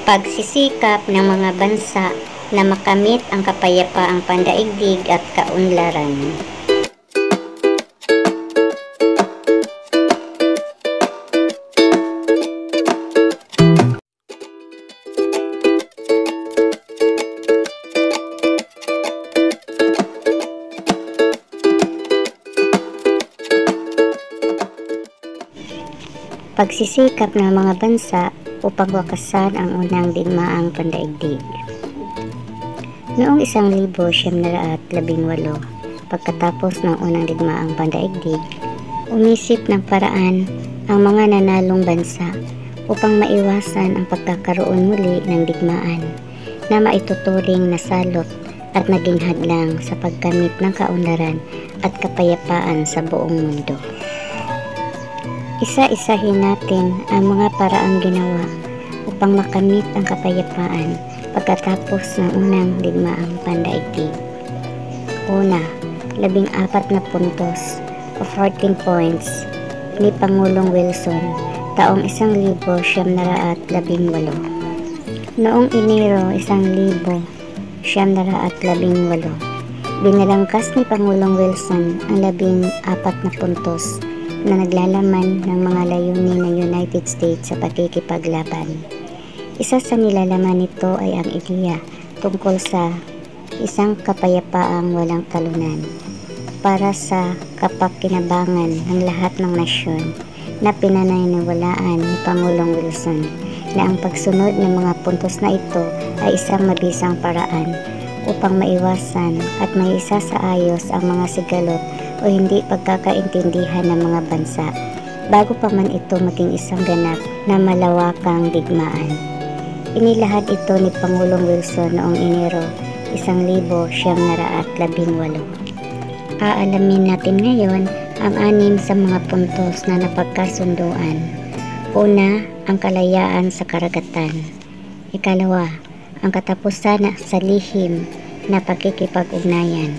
pagsisikap ng mga bansa na makamit ang kapayapaang pandaigdig at kaunlaran. Pagsisikap ng mga bansa upang wakasan ang unang digmaang pandaigdig. Noong 1918, pagkatapos ng unang digmaang pandaigdig, umisip ng paraan ang mga nanalong bansa upang maiwasan ang pagkakaroon muli ng digmaan na maituturing na salot at naging hadlang sa pagkamit ng kaunlaran at kapayapaan sa buong mundo. Isa-isahin natin ang mga paraang ginawa upang makamit ang kapayapaan pagkatapos ng unang digmaang pandaigdig. Una, 14 na puntos o 14 points ni Pangulong Wilson taong 1918. Noong Enero 1918, binalangkas ni Pangulong Wilson ang 14 na puntos na naglalaman ng mga layunin ng United States sa pagkikipaglaban. Isa sa nilalaman nito ay ang ideya tungkol sa isang kapayapaang walang talunan para sa kapakinabangan ng lahat ng nasyon na pinaniniwalaan ni Pangulong Wilson na ang pagsunod ng mga puntos na ito ay isang mabisang paraan upang maiwasan at maisasaayos ang mga sigalot o hindi pagkakaintindihan ng mga bansa bago pa man ito maging isang ganap na malawakang digmaan. Inilahad ito ni Pangulong Wilson noong Enero 1918. Aalamin natin ngayon ang 6 sa mga puntos na napagkasunduan. Una, ang kalayaan sa karagatan. Ikalawa, ang katapusan sa lihim na pagkikipag-ugnayan.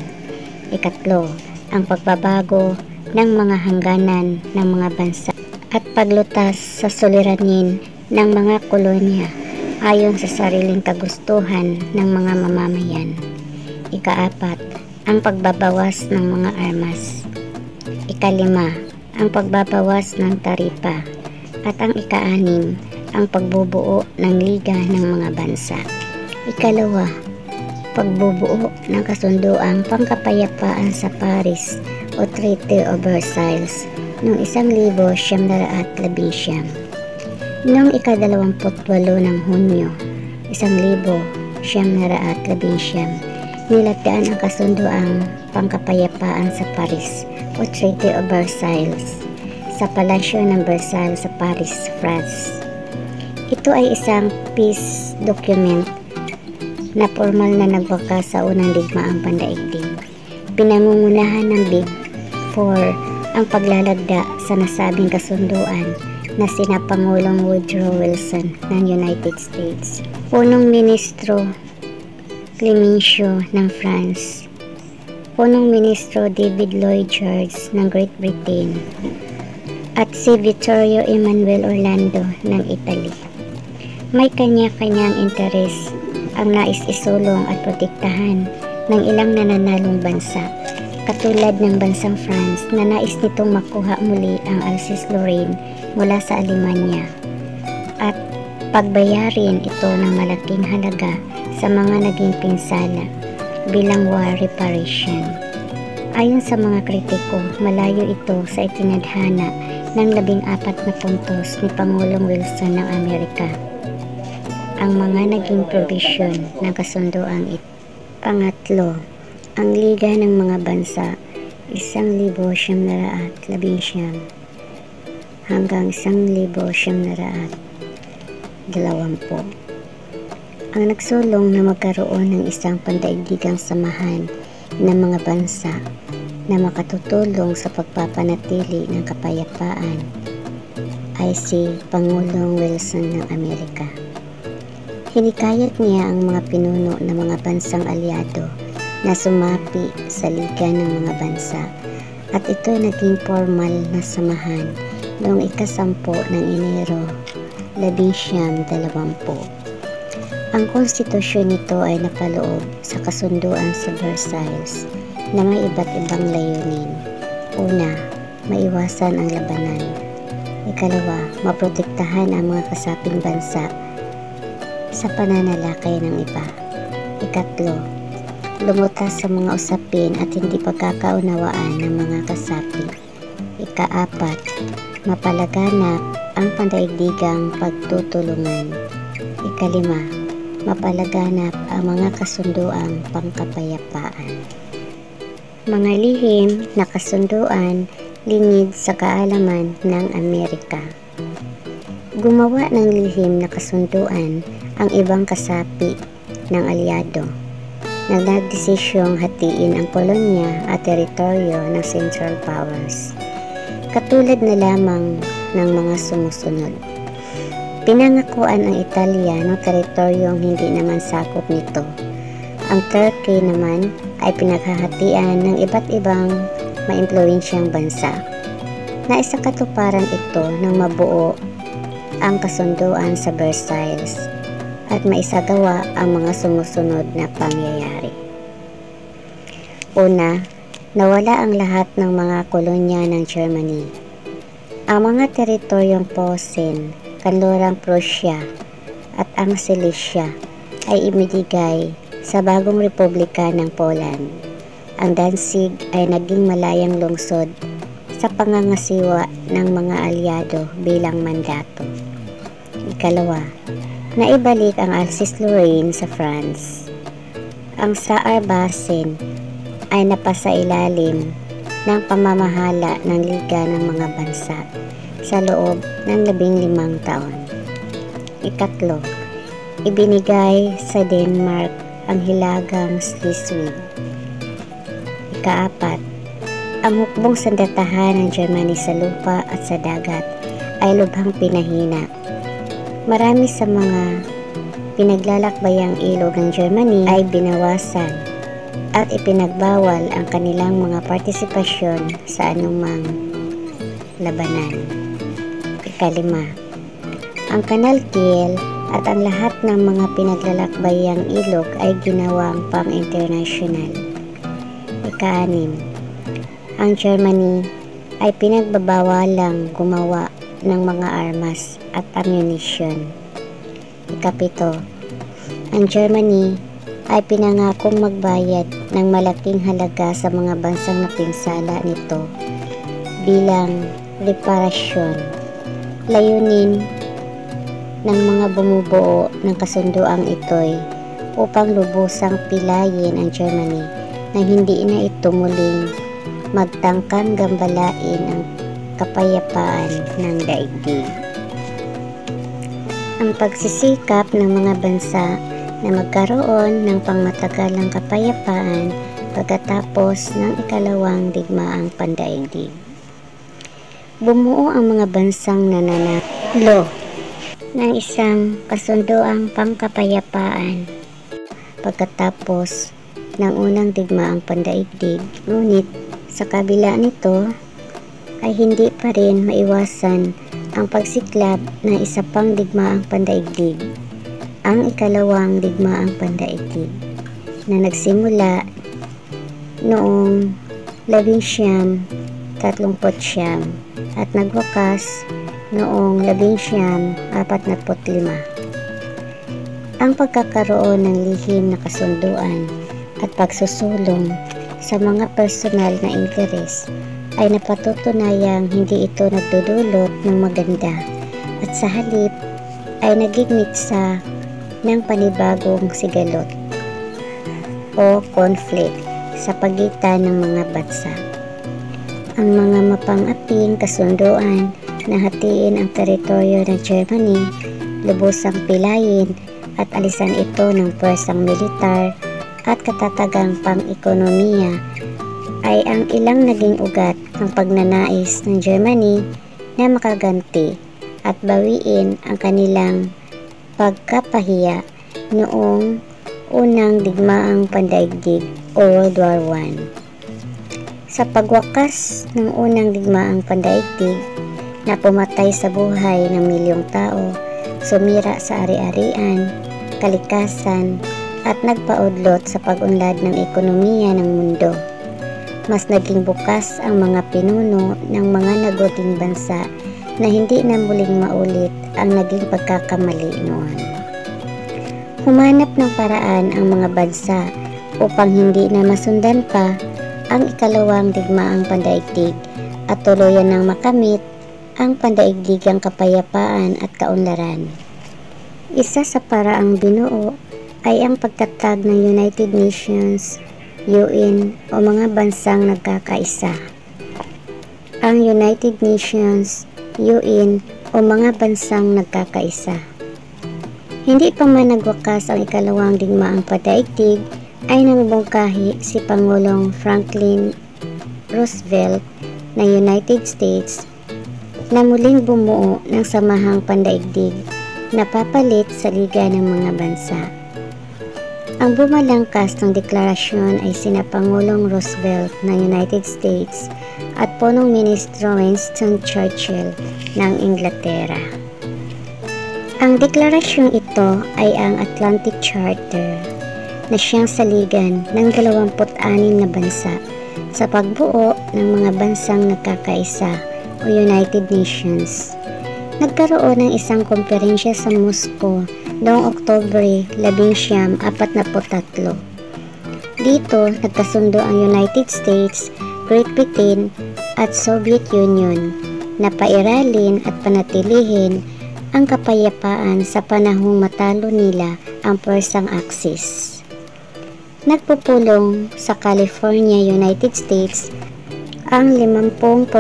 Ikatlo, ang pagbabago ng mga hangganan ng mga bansa at paglutas sa suliranin ng mga kolonya ayon sa sariling kagustuhan ng mga mamamayan. Ikaapat, ang pagbabawas ng mga armas. Ikalima, ang pagbabawas ng taripa. At ang ika-6, ang pagbubuo ng liga ng mga bansa. Ikalawa, pagbubuo ng kasunduang pangkapayapaan sa Paris o Treaty of Versailles noong 1919. Noong ika-28 ng Hunyo 1919, nilagdaan ang kasunduang pangkapayapaan sa Paris o Treaty of Versailles sa Palasyo ng Versailles sa Paris, France. Ito ay isang peace document na formal na nagwakas sa unang digmaang pandaigdig. Pinangungunahan ng Big Four ang paglalagda sa nasabing kasunduan na sina Pangulong Woodrow Wilson ng United States, Punong Ministro Clemenceau ng France, Punong Ministro David Lloyd George ng Great Britain, at si Vittorio Emanuele Orlando ng Italy. May kanya-kanyang interes ang nais isulong at protektahan ng ilang nananalong bansa, katulad ng bansang France na nais nitong makuha muli ang Alsace-Lorraine mula sa Alemanya at pagbayarin ito ng malaking halaga sa mga naging pinsala bilang war reparation. Ayon sa mga kritiko, malayo ito sa itinadhana ng 14 na puntos ni Pangulong Wilson ng Amerika. Ang mga naging provision ng kasunduang ito. Pangatlo, ang Liga ng mga Bansa 1919 hanggang 1920. Ang nagsulong na magkaroon ng isang pandaigdigang samahan ng mga bansa na makatutulong sa pagpapanatili ng kapayapaan ay si Pangulong Wilson ng Amerika. Hinikayat niya ang mga pinuno ng mga bansang aliado na sumapi sa Liga ng mga Bansa at ito ay naging formal na samahan noong ika-10 ng Enero 1920. Ang konstitusyon nito ay napaloob sa kasunduan sa Versailles na may iba't ibang layunin. Una, maiwasan ang labanan. Ikalawa, maprotektahan ang mga kasaping bansa sa pananalakay ng iba. Ikatlo, lumutas sa mga usapin at hindi pagkakaunawaan ng mga kasapi. Ikaapat, mapalaganap ang pandaigdigang pagtutulungan. Ikalima, mapalaganap ang mga kasunduang pangkapayapaan. Mga lihim na kasunduan lingid sa kaalaman ng Amerika. Gumawa ng lihim na kasunduan ang ibang kasapi ng alyado na nagdesisyong hatiin ang kolonya at teritoryo ng Central Powers. Katulad na lamang ng mga sumusunod. Pinangakuan ang Italia ng teritoryong hindi naman sakop nito. Ang Turkey naman ay pinaghahatian ng iba't ibang maimpluwensyang bansa. Naisakatuparan ito ng mabuo ang kasunduan sa Versailles at maisagawa ang mga sumusunod na pangyayari. Una, nawala ang lahat ng mga kolonya ng Germany. Ang mga teritoryong Posen, Kanlurang Prussia at ang Silesia ay ibinigay sa bagong Republika ng Poland. Ang Danzig ay naging malayang lungsod sa pangangasiwa ng mga alyado bilang mandato. Ikalawa, naibalik ang Alsace-Lorraine sa France. Ang Saar-Basen ay napasailalim ng pamamahala ng Liga ng mga Bansa sa loob ng 15 taon. Ikatlo, ibinigay sa Denmark ang Hilagang Schleswig. Ikaapat, ang hukbong sandatahan ng Germany sa lupa at sa dagat ay lubhang pinahina. Marami sa mga pinaglalakbayang ilog ng Germany ay binawasan at ipinagbawal ang kanilang mga partisipasyon sa anumang labanan. Ikalima, ang Canal Kiel at ang lahat ng mga pinaglalakbayang ilog ay ginawang pang-international. Ikaanim, ang Germany ay pinagbabawalang gumawa ng mga armas at ammunition. Ikapito, ang Germany ay pinangakong magbayad ng malaking halaga sa mga bansang napinsala nito bilang reparasyon. Layunin ng mga bumubuo ng kasunduang ito'y upang lubusang pilayin ang Germany na hindi na ito muling magtangkang gambalain ang kapayapaan ng daigdig. Ang pagsisikap ng mga bansa na magkaroon ng pangmatagalang kapayapaan pagkatapos ng ikalawang digmaang pandaigdig. Bumuo ang mga bansang nananalo ng isang kasunduang pangkapayapaan pagkatapos ng unang digmaang pandaigdig, ngunit sa kabila nito ay hindi pa rin maiwasan ang pagsiklab ng isa pang digmaang pandaigdig, ang ikalawang digmaang pandaigdig na nagsimula noong 1939 at nagwakas noong 1945. Ang pagkakaroon ng lihim na kasunduan at pagsusulong sa mga personal na interes ay napatutunayang hindi ito nagdudulot ng maganda at sa halip ay nagigmitsa ng panibagong sigalot o conflict sa pagitan ng mga bansa. Ang mga mapang-aping kasunduan na hatiin ang teritoryo ng Germany, lubusang pilayin at alisan ito ng puwersang militar at katatagang pang-ekonomiya ay ang ilang naging ugat ng pagnanais ng Germany na makaganti at bawiin ang kanilang pagkapahiya noong unang digmaang pandaigdig o World War I. Sa pagwakas ng unang digmaang pandaigdig na pumatay sa buhay ng milyong tao, sumira sa ari-arian kalikasan, at nagpaudlot sa pag-unlad ng ekonomiya ng mundo. Mas naging bukas ang mga pinuno ng mga naguting bansa na hindi na muling maulit ang naging pagkakamali noon. Humanap ng paraan ang mga bansa upang hindi na masundan pa ang ikalawang digmaang pandaigdig at tuluyan ng makamit ang pandaigdigang kapayapaan at kaunlaran. Isa sa paraang binuo ay ang pagtatag ng United Nations, UN o mga bansang nagkakaisa. Ang United Nations, UN o mga bansang nagkakaisa. Hindi pa man nagwakas ang ikalawang digmaang pandaigdig ay namumungkahi si Pangulong Franklin Roosevelt ng United States na muling bumuo ng samahang pandaigdig na papalit sa liga ng mga bansa. Ang bumalangkas ng deklarasyon ay sina Pangulong Roosevelt ng United States at punong ministro Winston Churchill ng Inglaterra. Ang deklarasyong ito ay ang Atlantic Charter na siyang saligan ng 26 na bansa sa pagbuo ng mga bansang nagkakaisa o United Nations. Nagkaroon ng isang komperensya sa Moscow noong Oktubre 1943. Dito, nagkasundo ang United States, Great Britain at Soviet Union na pairalin at panatilihin ang kapayapaan sa panahong matalo nila ang puwersang Axis. Nagpupulong sa California, United States ang 50%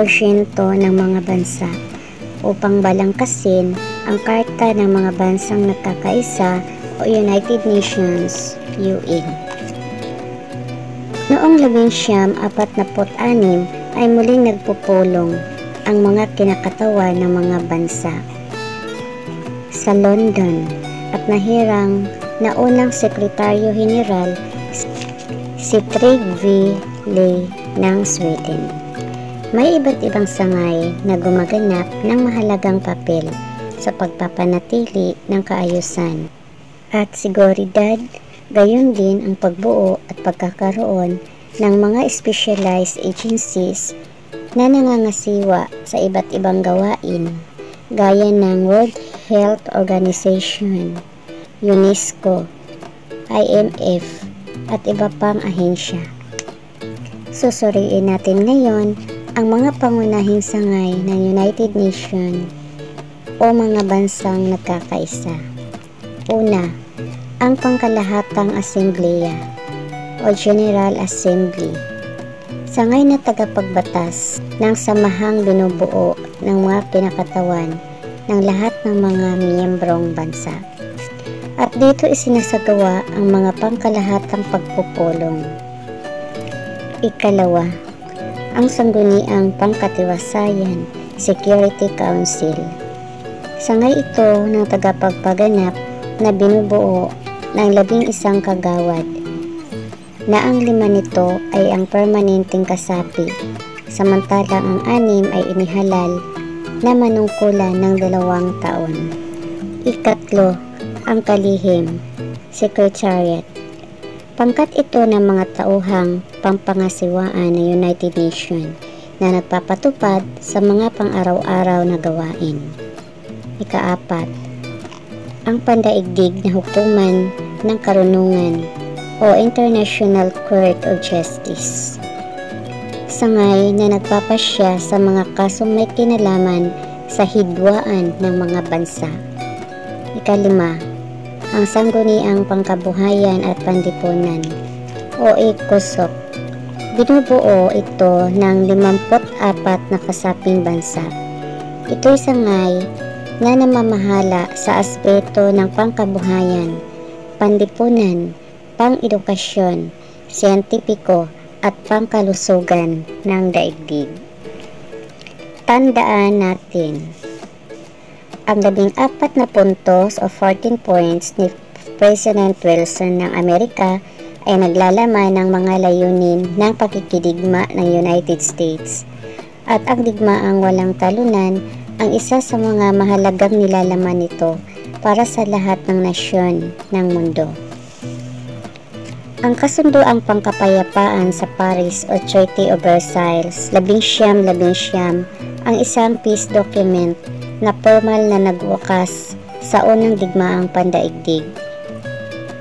ng mga bansa upang balangkasin ang Karta ng mga Bansang Nagkakaisa o United Nations, UN. Noong 1946 ay muling nagpupulong ang mga kinakatawan ng mga bansa sa London at nahirang na unang Sekretaryo General si Trygve Lie ng Sweden. May iba't ibang sangay na gumaganap ng mahalagang papel sa pagpapanatili ng kaayusan at seguridad, gayon din ang pagbuo at pagkakaroon ng mga specialized agencies na nangangasiwa sa iba't ibang gawain gaya ng World Health Organization, UNESCO, IMF at iba pang ahensya. Susuriin natin ngayon ang mga pangunahing sangay ng United Nations o mga bansang nagkakaisa. Una, ang pangkalahatang asembleya o General Assembly. Sangay na tagapagbatas ng samahang binubuo ng mga kinakatawan ng lahat ng mga miyembrong bansa. At dito isinasagawa ang mga pangkalahatang pagpupulong. Ikalawa, ang sangguniang pangkatiwasayan, Security Council. Sangay ito ng tagapagpaganap na binubuo ng 11 kagawad na ang 5 nito ay ang permanenteng kasapi, samantalang ang 6 ay inihalal na manungkulan ng 2 taon. Ikatlo, ang kalihim, Secretariat. Pangkat ito ng mga tauhang pampangasiwaan ng United Nations na nagpapatupad sa mga pang-araw-araw na gawain. Ikaapat, ang pandaigdig na hukuman ng karunungan o International Court of Justice. Sangay na nagpapasya sa mga kasong may kinalaman sa hidwaan ng mga bansa. Ikalima, ang sangguniang pangkabuhayan at pandipunan o ECOSOC. Binubuo ito ng 54 na kasaping bansa. Ito'y sangay na namamahala sa aspeto ng pangkabuhayan, pandipunan, pang-edukasyon, siyentipiko at pangkalusugan ng daigdig. Tandaan natin, ang 14 na puntos o 14 points ni President Wilson ng Amerika ay naglalaman ng mga layunin ng pakikidigma ng United States. At ang digmaang walang talunan ang isa sa mga mahalagang nilalaman nito para sa lahat ng nasyon ng mundo. Ang kasunduang pangkapayapaan sa Paris o Treaty of Versailles, 1919, ang isang peace document na formal na nagwakas sa unang digmaang pandaigdig,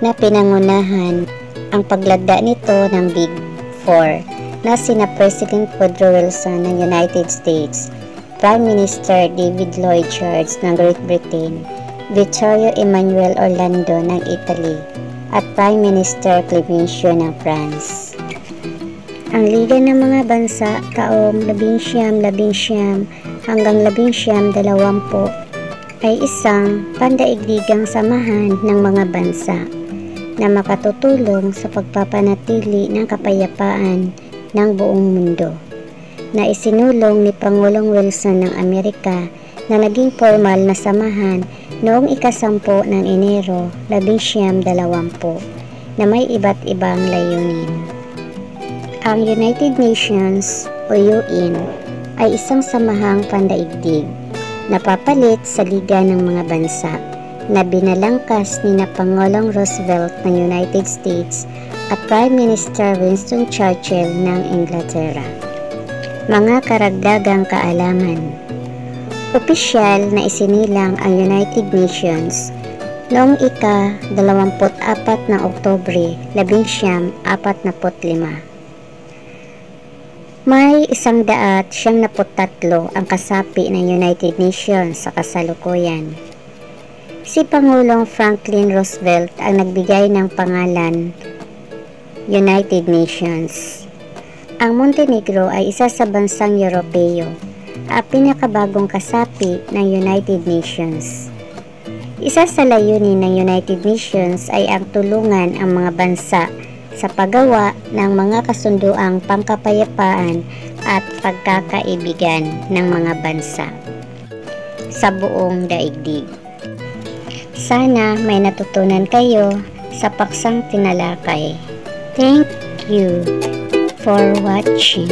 na pinangunahan ang paglagda nito ng Big Four na sina President Woodrow Wilson ng United States, Prime Minister David Lloyd George ng Great Britain, Vittorio Emanuele Orlando ng Italy, at Prime Minister Clemenceau ng France. Ang Liga ng mga Bansa taong 1919 hanggang 1920 ay isang pandaigdigang samahan ng mga bansa na makatutulong sa pagpapanatili ng kapayapaan ng buong mundo, na isinulong ni Pangulong Wilson ng Amerika na naging formal na samahan noong ika-10 ng Enero 1920 na may iba't ibang layunin. Ang United Nations o UN ay isang samahang pandaigdig na papalit sa Liga ng mga Bansa na binalangkas ni Pangulong Roosevelt ng United States at Prime Minister Winston Churchill ng Inglaterra. Mga karagdagang kaalaman. Opisyal na isinilang ang United Nations noong ika-24 ng Oktubre 1945. May 173 ang kasapi ng United Nations sa kasalukuyan. Si Pangulong Franklin Roosevelt ang nagbigay ng pangalan United Nations. Ang Montenegro ay isa sa bansang Europeo at pinakabagong kasapi ng United Nations. Isa sa layunin ng United Nations ay ang tulungan ang mga bansa sa paggawa ng mga kasunduang pangkapayapaan at pagkakaibigan ng mga bansa sa buong daigdig. Sana may natutunan kayo sa paksang tinalakay. Thank you for watching.